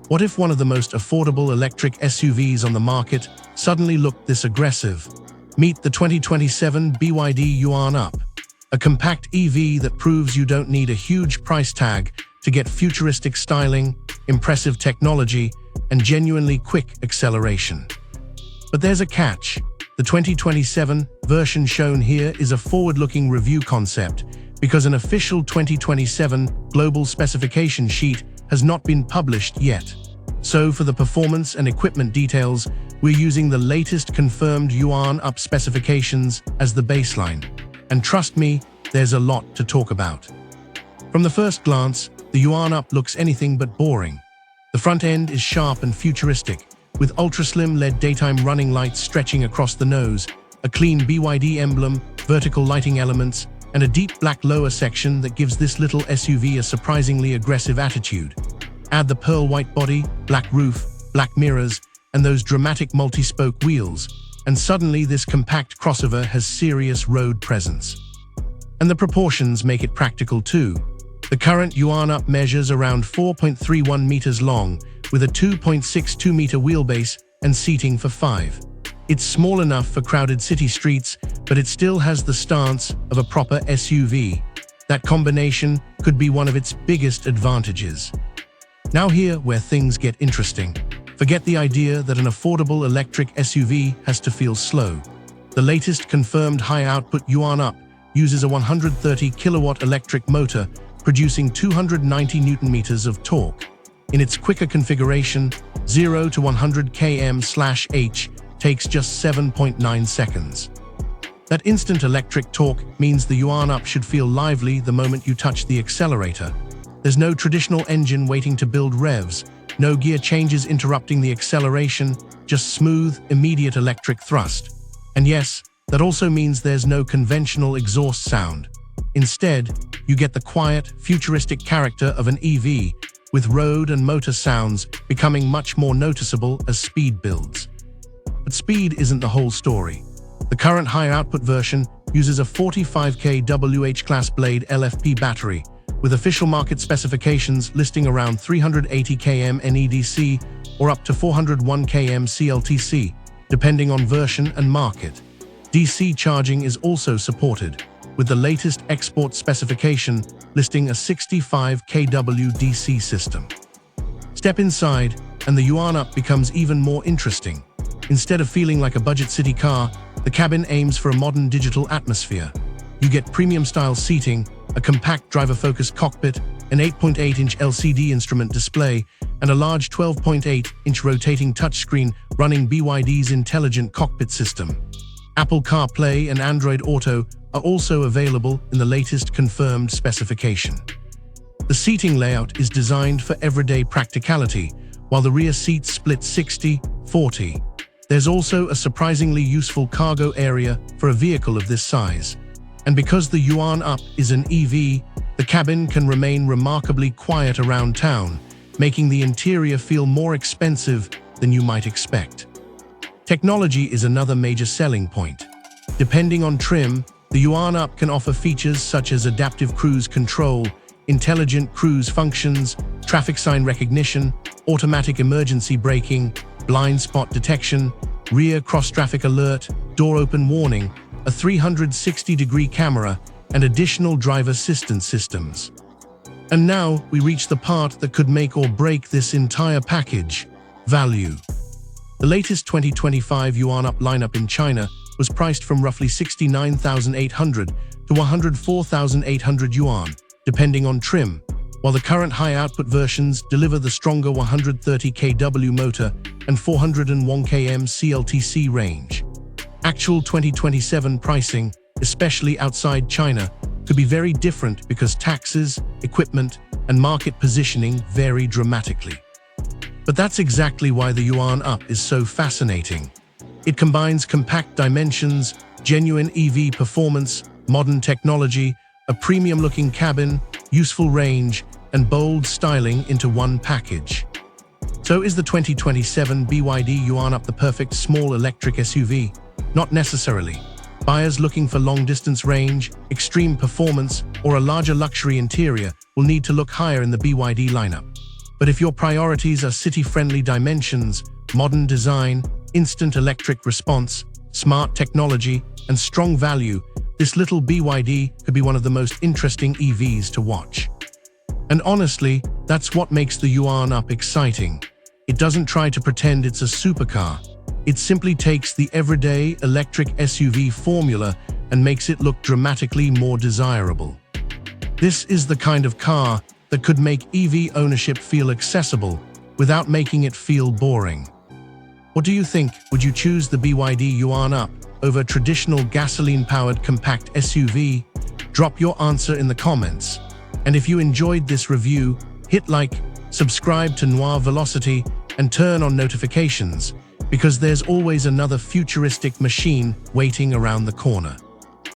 What if one of the most affordable electric SUVs on the market suddenly looked this aggressive? Meet the 2027 BYD Yuan Up, a compact EV that proves you don't need a huge price tag to get futuristic styling, impressive technology, and genuinely quick acceleration. But there's a catch. The 2027 version shown here is a forward-looking review concept because an official 2027 global specification sheet has not been published yet. So for the performance and equipment details, we're using the latest confirmed Yuan Up specifications as the baseline. And trust me, there's a lot to talk about. From the first glance, the Yuan Up looks anything but boring. The front end is sharp and futuristic, with ultra-slim LED daytime running lights stretching across the nose, a clean BYD emblem, vertical lighting elements, and a deep black lower section that gives this little SUV a surprisingly aggressive attitude. Add the pearl white body, black roof, black mirrors, and those dramatic multi-spoke wheels, and suddenly this compact crossover has serious road presence. And the proportions make it practical too. The current Yuan Up measures around 4.31 meters long, with a 2.62 meter wheelbase and seating for 5. It's small enough for crowded city streets, but it still has the stance of a proper SUV. That combination could be one of its biggest advantages. Now here where things get interesting. Forget the idea that an affordable electric SUV has to feel slow. The latest confirmed high-output Yuan Up uses a 130 kilowatt electric motor, producing 290 Newton-meters of torque. In its quicker configuration, 0 to 100 km/h takes just 7.9 seconds. That instant electric torque means the Yuan Up should feel lively the moment you touch the accelerator. There's no traditional engine waiting to build revs, no gear changes interrupting the acceleration, just smooth, immediate electric thrust. And yes, that also means there's no conventional exhaust sound. Instead, you get the quiet, futuristic character of an EV, with road and motor sounds becoming much more noticeable as speed builds. But speed isn't the whole story. The current high-output version uses a 45 kWh class Blade LFP battery, with official market specifications listing around 380 km NEDC or up to 401 km CLTC, depending on version and market. DC charging is also supported, with the latest export specification listing a 65 kW DC system. Step inside, and the Yuan Up becomes even more interesting. Instead of feeling like a budget city car, the cabin aims for a modern digital atmosphere. You get premium-style seating, a compact driver-focused cockpit, an 8.8-inch LCD instrument display, and a large 12.8-inch rotating touchscreen running BYD's intelligent cockpit system. Apple CarPlay and Android Auto are also available in the latest confirmed specification. The seating layout is designed for everyday practicality, while the rear seats split 60-40. There's also a surprisingly useful cargo area for a vehicle of this size. And because the Yuan Up is an EV, the cabin can remain remarkably quiet around town, making the interior feel more expensive than you might expect. Technology is another major selling point. Depending on trim, the Yuan Up can offer features such as adaptive cruise control, intelligent cruise functions, traffic sign recognition, automatic emergency braking, blind spot detection, rear cross-traffic alert, door open warning, a 360-degree camera, and additional driver assistance systems. And now we reach the part that could make or break this entire package: value. The latest 2025 Yuan Up lineup in China was priced from roughly 69,800 to 104,800 yuan, depending on trim, while the current high-output versions deliver the stronger 130 kW motor and 401 km CLTC range. Actual 2027 pricing, especially outside China, could be very different because taxes, equipment, and market positioning vary dramatically. But that's exactly why the Yuan Up is so fascinating. It combines compact dimensions, genuine EV performance, modern technology, a premium-looking cabin, useful range, and bold styling into one package. So is the 2027 BYD Yuan Up the perfect small electric SUV? Not necessarily. Buyers looking for long-distance range, extreme performance, or a larger luxury interior will need to look higher in the BYD lineup. But if your priorities are city-friendly dimensions, modern design, instant electric response, smart technology, and strong value, this little BYD could be one of the most interesting EVs to watch. And honestly, that's what makes the Yuan Up exciting. It doesn't try to pretend it's a supercar. It simply takes the everyday electric SUV formula and makes it look dramatically more desirable. This is the kind of car that could make EV ownership feel accessible without making it feel boring. What do you think? Would you choose the BYD Yuan Up over traditional gasoline-powered compact SUV? Drop your answer in the comments. And if you enjoyed this review, hit like, subscribe to Noir Velocity, and turn on notifications, because there's always another futuristic machine waiting around the corner.